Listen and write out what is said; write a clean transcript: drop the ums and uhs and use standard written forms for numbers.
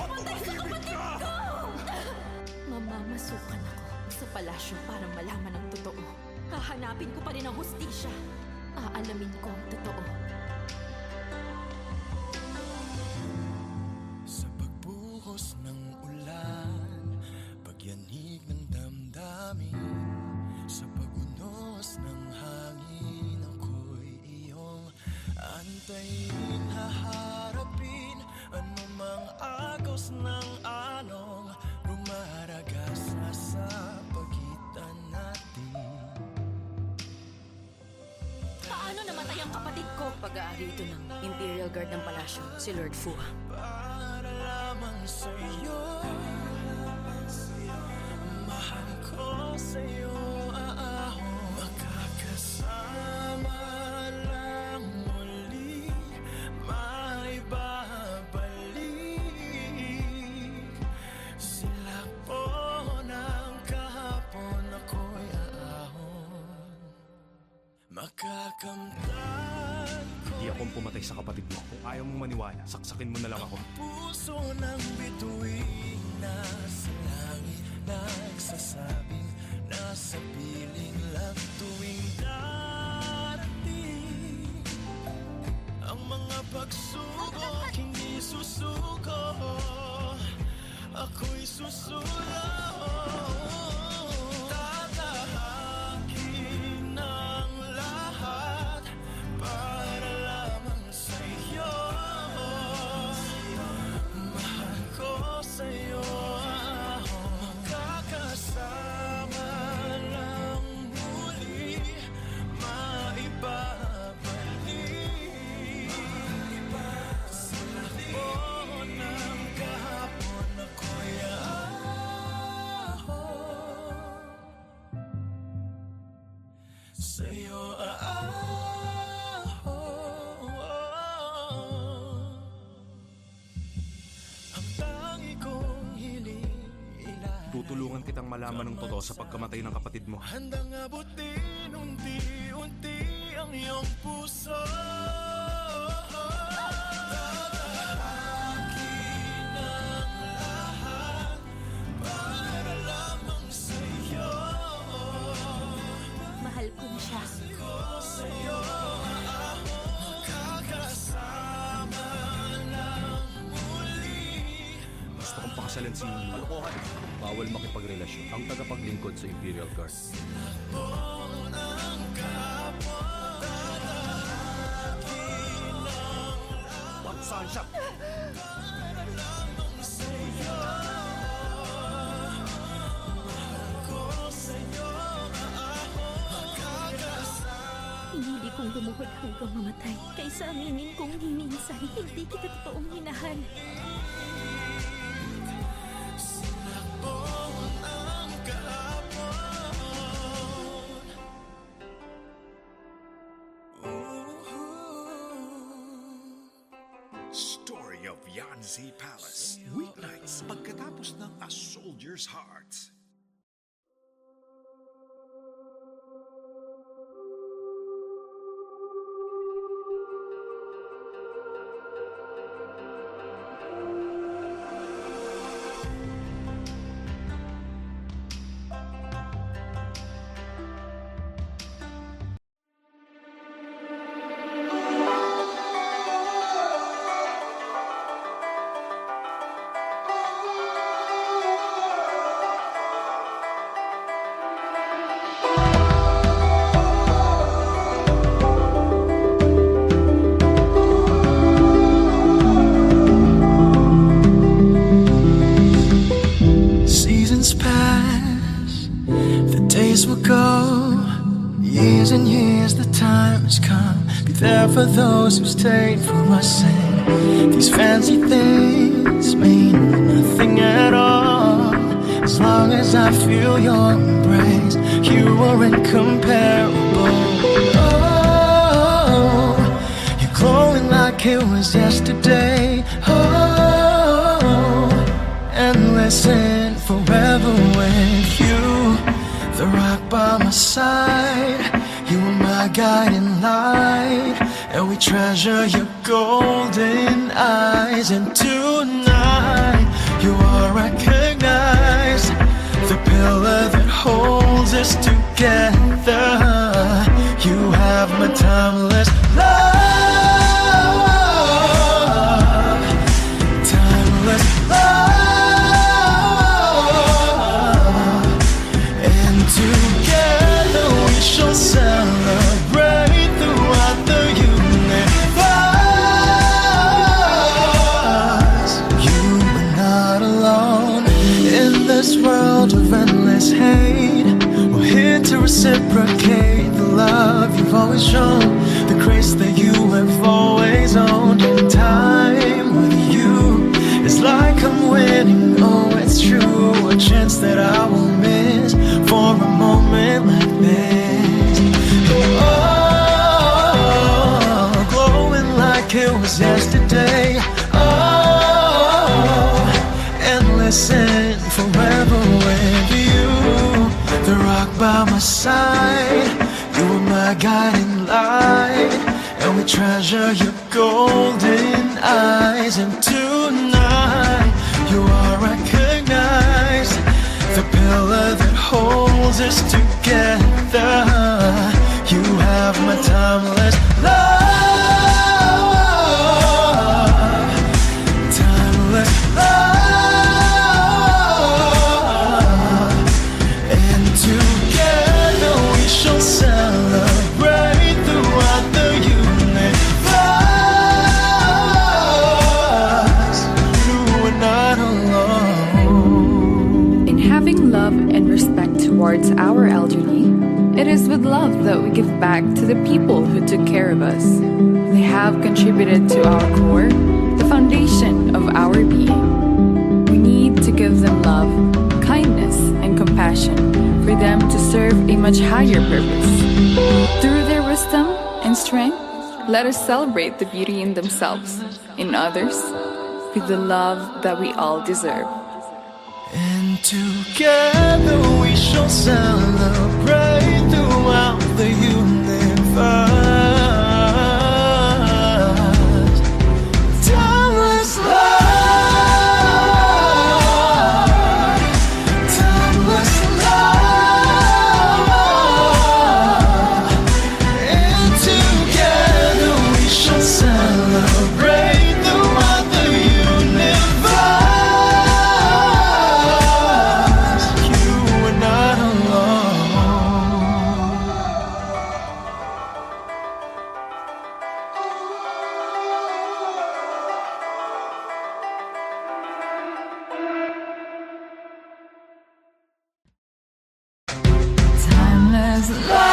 pumatay sa kapatid ko! Mamamasukan ako sa palasyo para malaman ang totoo. Hahanapin ko pa rin ang hustisya. Aalamin ko ang totoo. Sa pagbuhos ng ulan, pagyanig ng damdamin, sa pagunos ng hangin, ako'y iyong antayin, haharapin anumang agos ng along rumaragas na sa pagitan natin. Paano namatay ang kapatid ko? Pag-aari ito ng Imperial Guard ng palasyo, si Lord Fu. Para lamang sa'yo, mahal ko sa'yo, makakasama lang muli, maibabalik. Sila po ng kahapon, ako'y aahon, makakamtan ko. Hindi akong pumatay sa kapatid mo. Kung ayaw mong maniwala, saksakin mo na lang ako. Puso ng bituin nasa langit, nagsasabing nasa piling lang tuwing darating ang mga pagsubok, hindi susuko, ako'y susulong. Tatahakin ang lahat para lamang sa'yo. Mahal ko sa'yo, makakasama lang muli, maibabalik. Sila po ng kahapon, ako'y aahon, sa'yo aahon. Ang tangi kong hiling ilan, Tutulungan kitang malaman ng totoo sa pagkamatay ng kapatid mo. handang abutin unti-unti ang iyong puso. Tatahakin ang lahat para lamang sa'yo. Mahal ko na siya. Ko sa'yo, makakasama lang muli. Gusto kong pakasalan si... Kalokohan. Bawal makipagrelasyon ang tagapaglingkod sa Imperial Guard. Saan siya? Pinili kong lumuhod hanggang mamatay kaysa aminin kong minsan hindi kita totoong minahal. Story of Yanzi Palace. Weeknights pagkatapos ng A Soldier's Heart. Seasons pass, the days will go. Years and years, the time has come. Be there for those who stayed for us. And these fancy things mean nothing at all. As long as I feel your embrace, you are incomparable. Oh, you're glowing like it was yesterday. Oh, and listen, forever with you, the rock by my side. You are my guiding light, and we treasure your golden eyes. And tonight recognize the pillar that holds us together. You have my timeless love, timeless love, and together we shall celebrate throughout the universe. You are not alone in this world of endless hate. We're here to reciprocate the love you've always shown, the grace that you have always owned. Time with you is like I'm winning, oh it's true, a chance that I won't miss for a moment like this. Oh, glowing like it was yesterday. Oh, endless and forever with you. The rock by my side, you are my guiding light, and we treasure your golden eyes. And tonight you are recognized, the pillar that holds us together. You have my timeless love, timeless love, and together we shall celebrate throughout the universe. You are not alone. In having love and respect towards our elderly, it is with love that we give back to the people who took care of us. They have contributed to our core, the foundation of our being. We need to give them love, kindness, and compassion for them to serve a much higher purpose. Through their wisdom and strength, let us celebrate the beauty in themselves, in others, with the love that we all deserve. And together we shall celebrate throughout the universe. Timeless love, timeless love, and together we shall celebrate throughout the universe. You are not alone. Timeless love.